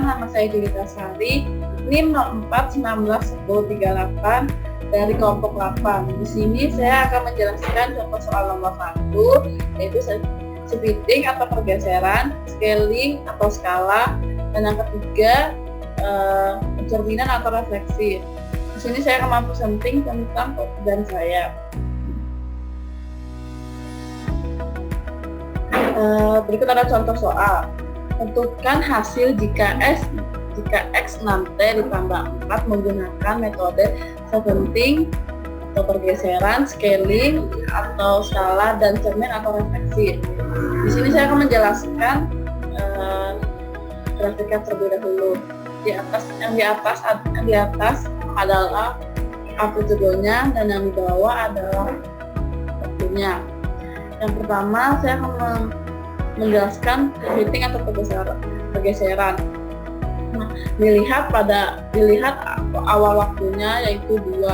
nama saya Julita Sari, NIM 04191038 dari kelompok 8. Di sini saya akan menjelaskan contoh soal nomor 1, yaitu splitting atau pergeseran, scaling atau skala, dan yang ketiga pencerminan atau refleksi. Di sini saya akan mempresenting tentang pekerjaan saya. Berikut ada contoh soal. Tentukan hasil jika X 6T ditambah 4 menggunakan metode splitting atau pergeseran, scaling atau skala, dan cermin atau refleksi. Di sini saya akan menjelaskan grafiknya terlebih dahulu. Yang di atas adalah amplitudenya dan yang di bawah adalah waktunya. Yang pertama saya akan menjelaskan splitting atau pergeseran. Nah, dilihat awal waktunya yaitu 2.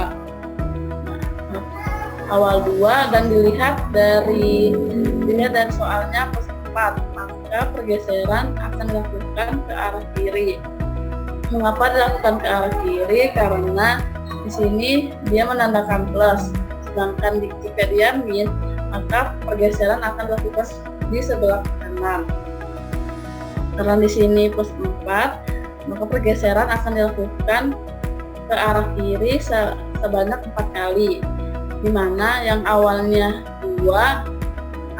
Awal 2 dan dilihat dari soalnya plus 4, maka pergeseran akan dilakukan ke arah kiri. Mengapa dilakukan ke arah kiri? Karena di sini dia menandakan plus, sedangkan jika dia min, maka pergeseran akan dilakukan di sebelah kanan. Karena di sini plus 4, maka pergeseran akan dilakukan ke arah kiri sebanyak 4 kali, di mana yang awalnya 2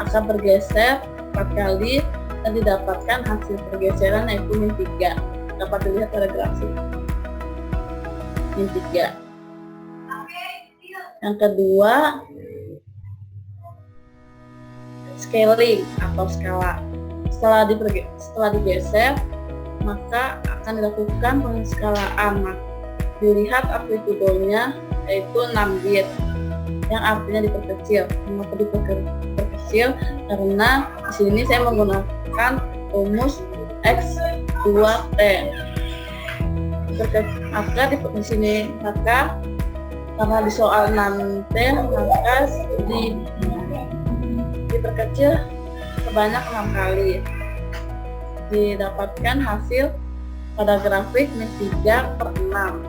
akan bergeser 4 kali dan didapatkan hasil pergeseran yaitu min 3. Dapat dilihat pada grafik min 3. Yang kedua, scaling atau skala. Setelah digeser, maka akan dilakukan penskalaan. Dilihat amplitudenya yaitu 6 bit, yang artinya diperkecil. Mengapa diperkecil? Karena di sini saya menggunakan rumus X2T. Maka karena di soal 6T, maka diperkecil sebanyak 6 kali. Didapatkan hasil pada grafik min 3/6.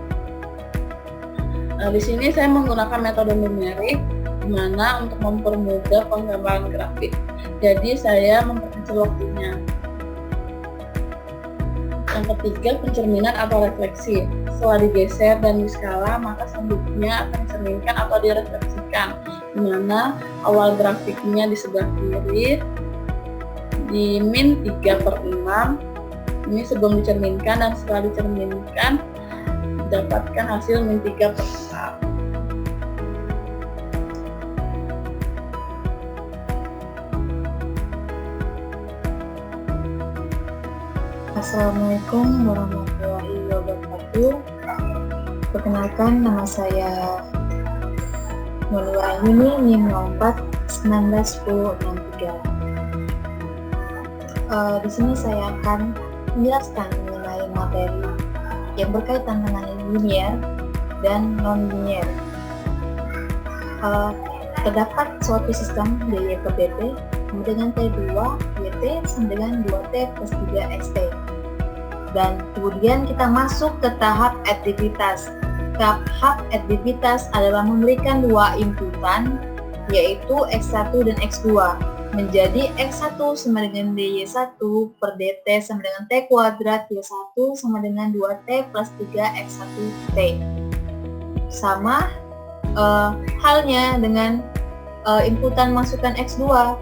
Di sini saya menggunakan metode numerik, di mana untuk mempermudah penggambaran grafik. Jadi saya memperkecil waktunya. Yang ketiga, pencerminan atau refleksi. Setelah digeser dan diskala, maka selanjutnya akan dicerminkan atau direfleksikan, di mana awal grafiknya di sebelah kiri di min 3/6. Ini sebelum dicerminkan, dan setelah dicerminkan dapatkan hasil min 3/6. Assalamualaikum warahmatullahi wabarakatuh. Perkenalkan, nama saya Nurul Yuni, NIM 04191063. Di sini saya akan menjelaskan mengenai materi yang berkaitan dengan linear dan non-linear. Terdapat suatu sistem DY per dt sama dengan T2 YT sama dengan 2T plus 3 XT. Dan kemudian kita masuk ke tahap addivitas. Tahap addivitas adalah memberikan 2 inputan, yaitu X1 dan X2, menjadi X1 sama dengan DY1 per dt sama dengan T kuadrat Y1 sama dengan 2T plus 3 X1T. Sama halnya dengan inputan masukan X2,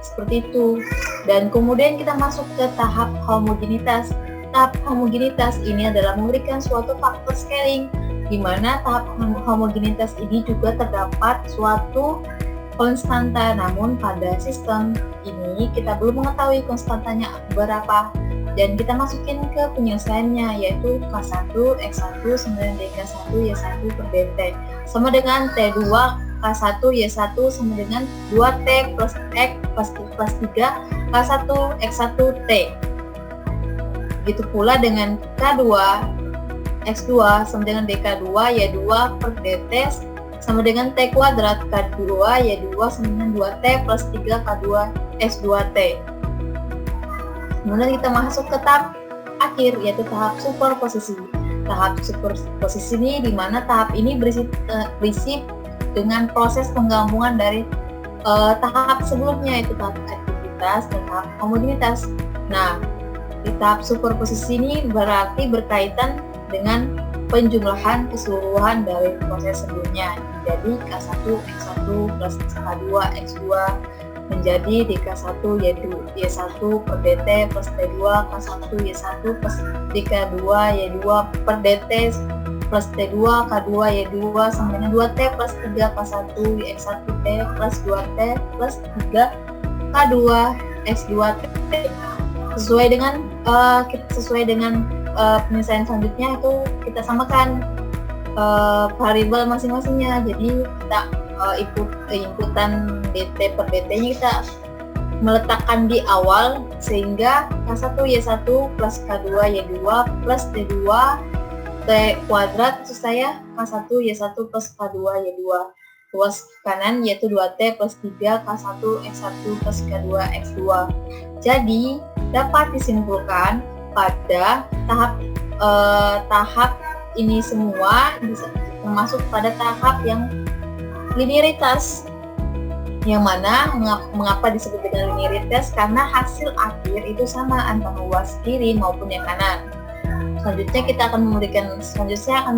seperti itu. Dan kemudian kita masuk ke tahap homogenitas. Tahap homogenitas ini adalah memberikan suatu faktor scaling, di mana tahap homogenitas ini juga terdapat suatu konstanta. Namun pada sistem ini kita belum mengetahui konstantanya berapa, dan kita masukin ke penyelesaiannya, yaitu K1 X1 sama dengan DK1 Y1 per dt sama dengan T2 K1 Y1 sama dengan 2T plus X plus 3 K1 X1 T. Begitu pula dengan K2 X2 sama dengan DK2 Y2 per dt sama dengan T kuadrat K2 Y2 sama dengan 2T plus 3 K2 X2T. Kemudian kita masuk ke tahap akhir, yaitu tahap superposisi. Tahap superposisi ini di mana tahap ini berisi dengan proses penggabungan dari tahap sebelumnya, yaitu tahap aktivitas dan tahap homogenitas. Nah, di tahap superposisi ini berarti berkaitan dengan penjumlahan keseluruhan dari proses sebelumnya. Jadi K1 X1 plus K2 X2 menjadi DK1 yaitu Y1 per DT plus T2 K1 Y1 plus DK2 Y2 per DT plus T2 K2 Y2 sama dengan 2T plus 3 K1 X1 T plus 2T plus 3 K2 X2 T. Sesuai dengan penyelesaian selanjutnya itu kita samakan variabel masing-masingnya. Jadi kita inputan DT per DT nya kita meletakkan di awal, sehingga K1 Y1 plus K2 Y2 plus T2 T kuadrat maksud saya K1 Y1 plus K2 Y2. Ruas kanan yaitu 2T plus 3 K1 X1 plus K2 X2. Jadi dapat disimpulkan pada tahap ini semua termasuk pada tahap yang linearitas, yang mana mengapa disebut dengan linearitas, karena hasil akhir itu sama antara ruas kiri maupun yang kanan. Selanjutnya akan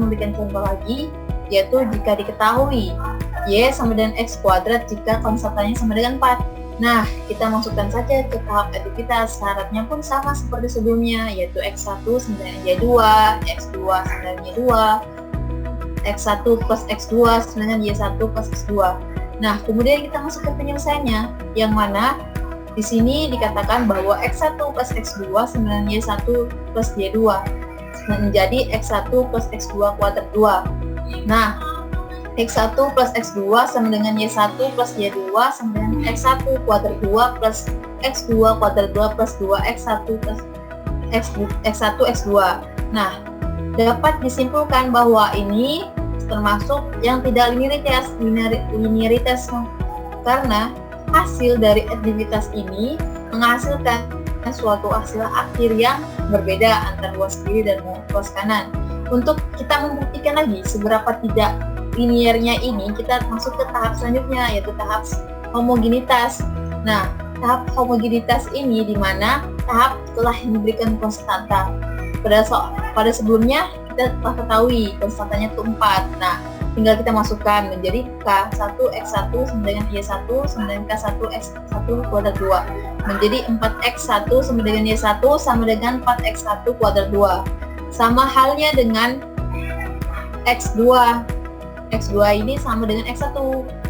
memberikan contoh lagi, yaitu jika diketahui Y sama dengan X kuadrat jika konstantannya sama dengan 4. Nah, kita masukkan saja ke tahap aktivitas. Syaratnya pun sama seperti sebelumnya, yaitu X1 sama dengan Y2, X2 sama dengan Y2, X1 plus X2 sama dengan Y1 plus X2. Nah, kemudian kita masuk ke penyelesaiannya, yang mana di sini dikatakan bahwa X1 plus X2 sama dengan Y1 plus Y2 menjadi X1 plus X2 kuadrat 2. Nah, X1 plus X2 sama dengan Y1 plus Y2 sama dengan X1 kuadrat 2 plus X2 kuadrat 2 plus 2X1 plus X1 X2. Nah, dapat disimpulkan bahwa ini termasuk yang tidak linearitas karena hasil dari aktivitas ini menghasilkan suatu hasil akhir yang berbeda antara ruas kiri dan ruas kanan. Untuk kita membuktikan lagi seberapa tidak linearnya ini, kita masuk ke tahap selanjutnya, yaitu tahap homogenitas. Nah, tahap homogenitas ini di mana tahap telah diberikan konstanta. Pada sebelumnya kita telah ketahui konstantanya itu 4. Nah, tinggal kita masukkan menjadi K1 X1 sama dengan Y1 sama dengan K1 X1 kuadrat 2 menjadi 4X1 sama dengan Y1 sama dengan 4X1 kuadrat 2. Sama halnya dengan X2. X2 ini sama dengan X1.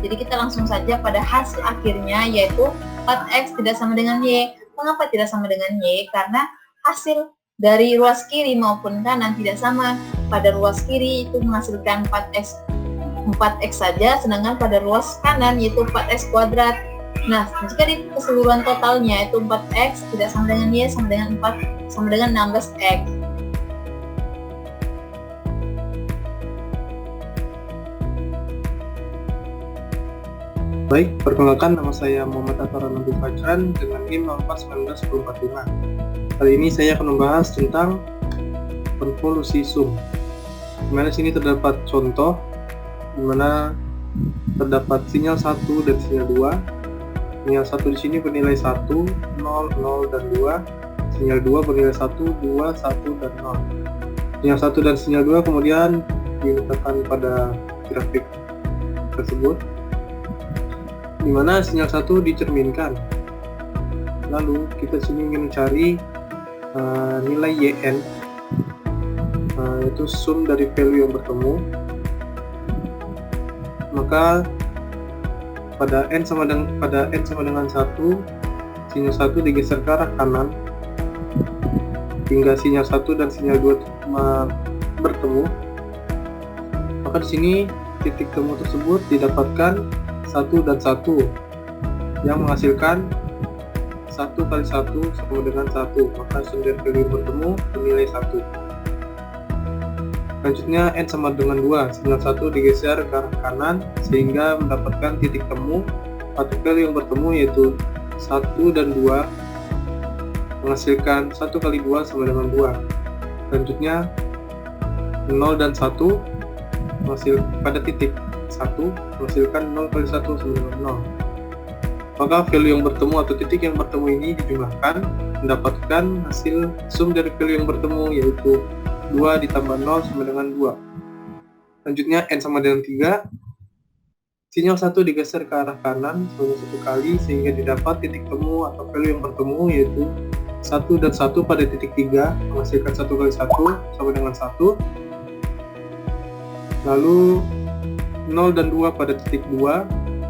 Jadi kita langsung saja pada hasil akhirnya, yaitu 4X tidak sama dengan Y. Mengapa tidak sama dengan Y? Karena hasil dari ruas kiri maupun kanan tidak sama. Pada ruas kiri itu menghasilkan 4X saja, sedangkan pada ruas kanan yaitu 4X kuadrat. Nah, jika di keseluruhan totalnya itu 4X tidak sama dengan Y sama dengan 4 sama dengan 16X. Baik, perkenalkan, nama saya Muhammad Athar Nabi Fajran dengan NIM 4191045. Kali ini saya akan membahas tentang konvolusi sum. Dimana sini terdapat contoh, dimana terdapat sinyal 1 dan sinyal 2. Sinyal 1 di sini bernilai 1, 0, 0, dan 2. Sinyal 2 bernilai 1, 2, 1, dan 0. Sinyal 1 dan sinyal 2 kemudian diletakkan pada grafik tersebut, di mana sinyal 1 dicerminkan. Lalu kita sini ingin mencari nilai YN, yaitu sum dari value yang bertemu. Maka pada N sama dengan 1, sinyal 1 digeser ke arah kanan hingga sinyal 1 dan sinyal 2 bertemu. Maka di sini titik temu tersebut didapatkan 1 dan 1 yang menghasilkan 1 kali 1 sama dengan 1, maka sum dan value bertemu bernilai 1. Selanjutnya N sama dengan 2, sinyal 1 digeser ke arah kanan sehingga mendapatkan titik temu atau value yang bertemu yaitu 1 dan 2 menghasilkan 1 kali 2 sama dengan 2. Selanjutnya 0 dan 1 pada titik 1 menghasilkan 0 kali 1 sama dengan 0. Maka value yang bertemu atau titik yang bertemu ini dijumlahkan, mendapatkan hasil sum dari value yang bertemu, yaitu 2 ditambah 0 sama dengan 2. Selanjutnya n sama dengan 3. Sinyal 1 digeser ke arah kanan sebanyak 1 kali sehingga didapat titik temu atau value yang bertemu, yaitu 1 dan 1 pada titik 3 menghasilkan 1 kali 1 sama dengan 1. Lalu 0 dan 2 pada titik 2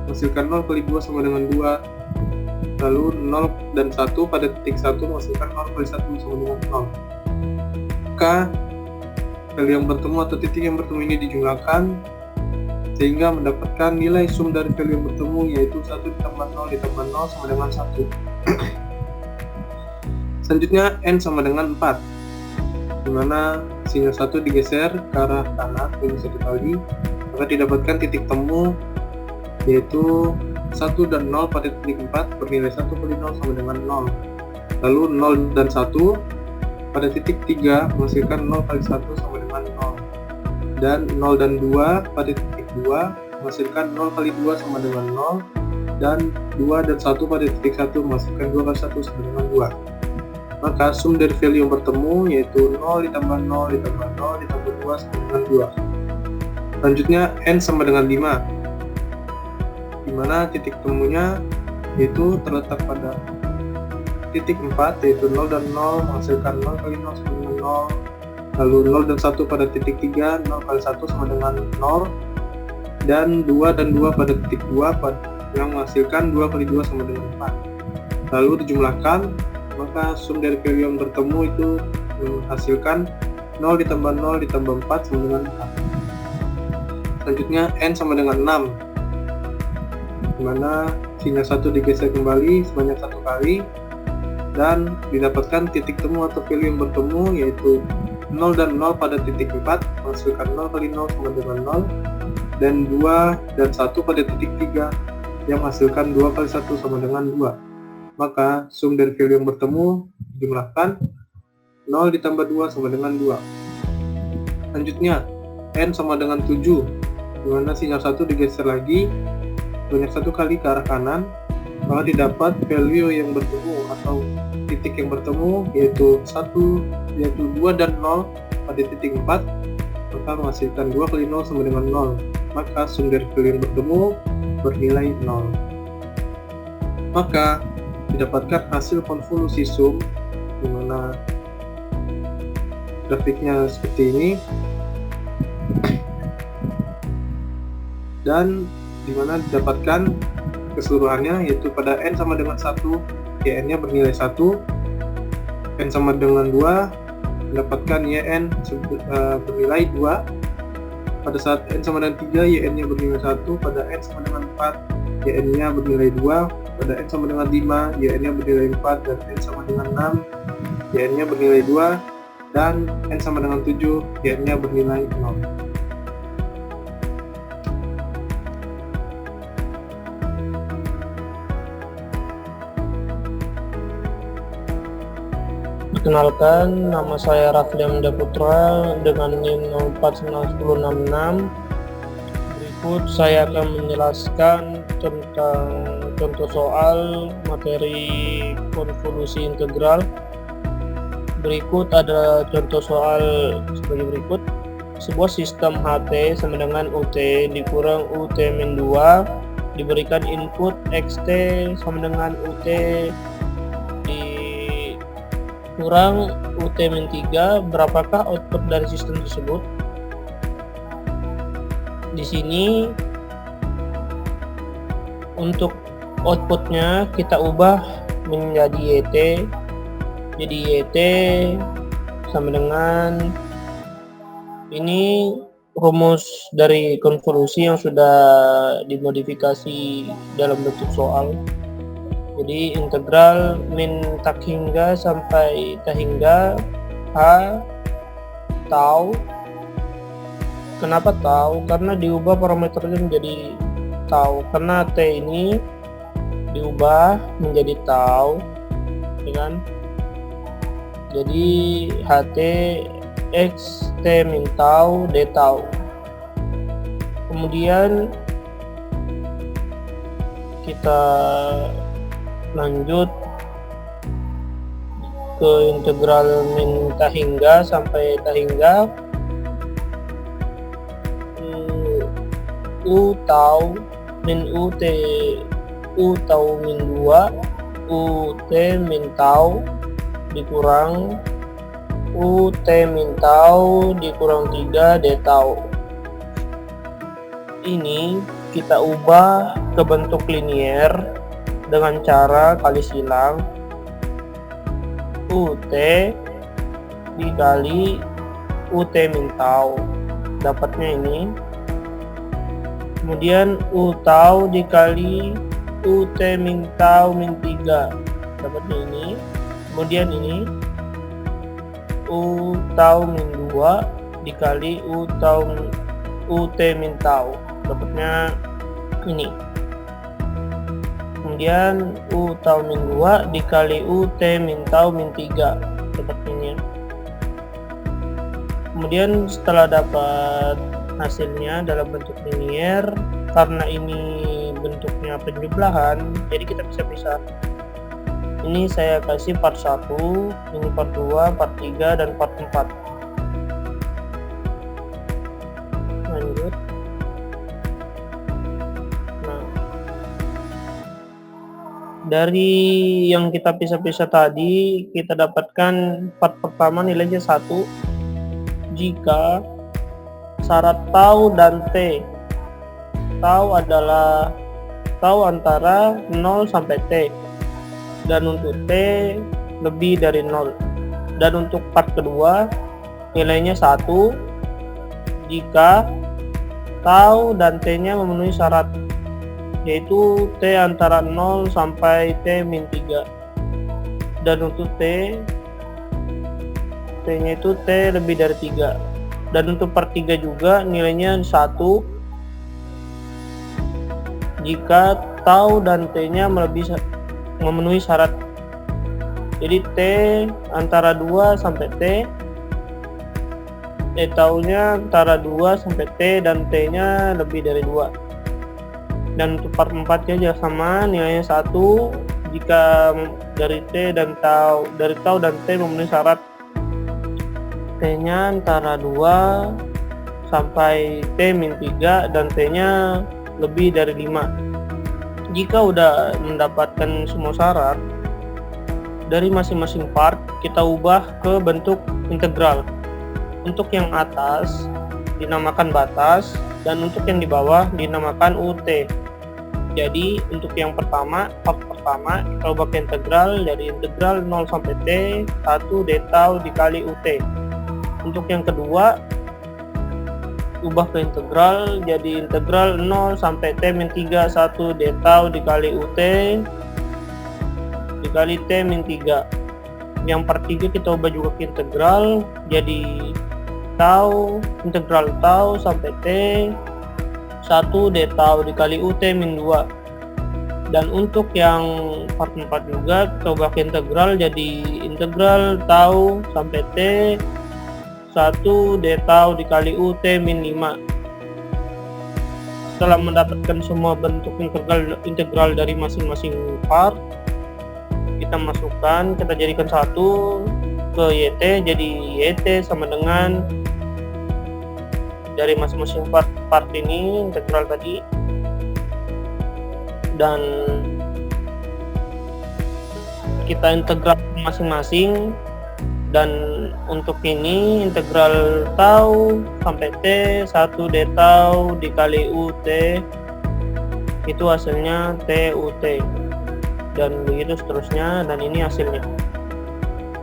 menghasilkan 0 kali 2 sama dengan 2. Lalu 0 dan 1 pada titik 1 menghasilkan 0 kali 1 sama dengan 0. Maka value yang bertemu atau titik yang bertemu ini dijumlahkan sehingga mendapatkan nilai sum dari value yang bertemu, yaitu 1 ditambah 0 ditambah 0 sama dengan 1. Selanjutnya n sama dengan 4, dimana sinyal 1 digeser ke arah kanan sebanyak 1 kali, maka didapatkan titik temu yaitu 1 dan 0 pada titik 4 bernilai 1 kali 0 sama dengan 0. Lalu 0 dan 1 pada titik 3 menghasilkan 0 kali 1 sama dengan 0. Dan 0 dan 2 pada titik 2 menghasilkan 0 kali 2 sama dengan 0. Dan 2 dan 1 pada titik 1 menghasilkan 2 kali 1 sama dengan 2. Maka sum dari value yang bertemu yaitu 0 ditambah 0 ditambah 0 ditambah 2 sama dengan 2. Selanjutnya n sama dengan 5, dimana titik temunya yaitu terletak pada titik 4, yaitu 0 dan 0 menghasilkan 0 kali 0 sama dengan 0. Lalu 0 dan 1 pada titik 3, 0 kali 1 sama dengan 0. Dan 2 dan 2 pada titik 2 yang menghasilkan 2 kali 2 sama dengan 4. Lalu dijumlahkan, maka sum dari value yang bertemu itu menghasilkan 0 ditambah 0 ditambah 4 sama dengan 4. Selanjutnya n sama dengan 6, dimana sinyal 1 digeser kembali sebanyak 1 kali dan didapatkan titik temu atau value yang bertemu, yaitu 0 dan 0 pada titik 4 menghasilkan 0 kali 0 sama dengan 0. Dan 2 dan 1 pada titik 3 yang menghasilkan 2 kali 1 sama dengan 2. Maka sum dari value yang bertemu dijumlahkan, 0 ditambah 2 sama dengan 2. Selanjutnya n sama dengan 7, dimana sinyal 1 digeser lagi banyak 1 kali ke arah kanan, maka didapat value yang bertemu atau titik yang bertemu yaitu 2 dan 0 pada titik 4, maka menghasilkan 2 kali 0 sama dengan 0. Maka sum dari value yang bertemu bernilai 0. Maka didapatkan hasil konvolusi sum, dimana grafiknya seperti ini, dan dimana didapatkan keseluruhannya yaitu pada n sama dengan 1 yn nya bernilai 1, n sama dengan 2 mendapatkan yn bernilai 2. Pada saat n sama dengan 3, yn nya bernilai 1. Pada n sama dengan 4, yn nya bernilai 2. Pada n sama dengan 5, yn nya bernilai 4. Dan n sama dengan 6, yn nya bernilai 2. Dan n sama dengan 7, yn nya bernilai 0. Perkenalkan, nama saya Rafli Amda Putra dengan NIM 049166. Berikut saya akan menjelaskan tentang contoh soal materi konvolusi integral. Berikut ada contoh soal sebagai berikut. Sebuah sistem HT sama dengan UT dikurang UT-2 diberikan input XT sama dengan UT kurang UT-3, berapakah output dari sistem tersebut? Di sini untuk outputnya kita ubah menjadi YT. Jadi YT sama dengan ini rumus dari konvolusi yang sudah dimodifikasi dalam bentuk soal. Jadi integral min tak hingga sampai tak hingga H tau. Kenapa tau? Karena diubah parameternya menjadi tau. Karena T ini diubah menjadi tau, ya kan? Jadi HT X T min tau D tau. Kemudian kita lanjut ke integral min tahingga sampai tahingga U tau min UT U tau min 2 UT min tau dikurang UT min tau dikurang 3 D tau. Ini kita ubah ke bentuk linier dengan cara kali silang UT dikali UT min tau, dapatnya ini. Kemudian U tau dikali UT min tau min 3, dapatnya ini. Kemudian ini U tau min 2 dikali U tau UT min tau, dapatnya ini. Kemudian U tau min 2 dikali UT min tau min 3, dapat ini. Kemudian setelah dapat hasilnya dalam bentuk linier, karena ini bentuknya penjumlahan, jadi kita bisa pisah. Ini saya kasih part 1, ini part 2, part 3, dan part 4. Lanjut. Nah, dari yang kita pisah-pisah tadi, kita dapatkan part pertama nilainya 1 jika syarat tau dan T. Tau adalah tau antara 0 sampai T, dan untuk T lebih dari 0. Dan untuk part kedua nilainya 1 jika tau dan T nya memenuhi syarat, yaitu T antara 0 sampai T min 3. Dan untuk T nya itu T lebih dari 3. Dan untuk part 3 juga nilainya 1 jika tau dan T nya memenuhi syarat. Jadi T antara 2 sampai T, taunya antara 2 sampai T, dan T nya lebih dari 2. Dan untuk part 4 nya juga sama, nilainya 1 jika dari T dan tau dan T memenuhi syarat. T nya antara 2 sampai T min 3, dan T nya lebih dari 5. Jika udah mendapatkan semua syarat, dari masing-masing part kita ubah ke bentuk integral. Untuk yang atas dinamakan batas, dan untuk yang di bawah dinamakan UT. Jadi untuk yang pertama, part pertama, kita ubah ke integral dari integral 0 sampai T 1 D tau dikali UT. Untuk yang kedua, ubah ke integral jadi integral 0 sampai T min 3 1 D tau dikali UT dikali T min 3. Yang part 3 kita ubah juga ke integral jadi tau, integral tau sampai T 1 D tau dikali UT min 2. Dan untuk yang part 4 juga kita ubah ke integral jadi integral tau sampai T 1 D tau dikali UT min 5. Setelah mendapatkan semua bentuk integral dari masing-masing part, kita masukkan, kita jadikan satu ke YT, jadi YT sama dengan dari masing-masing part ini integral tadi, dan kita integral masing-masing. Dan untuk ini integral tau sampai T 1 D tau dikali UT, itu hasilnya T UT, dan begitu seterusnya, dan ini hasilnya.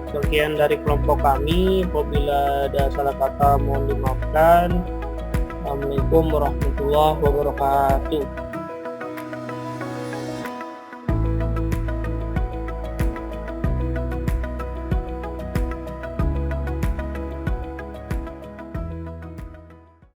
Sekian dari kelompok kami, apabila ada salah kata mohon dimaafkan. Assalamualaikum warahmatullahi wabarakatuh.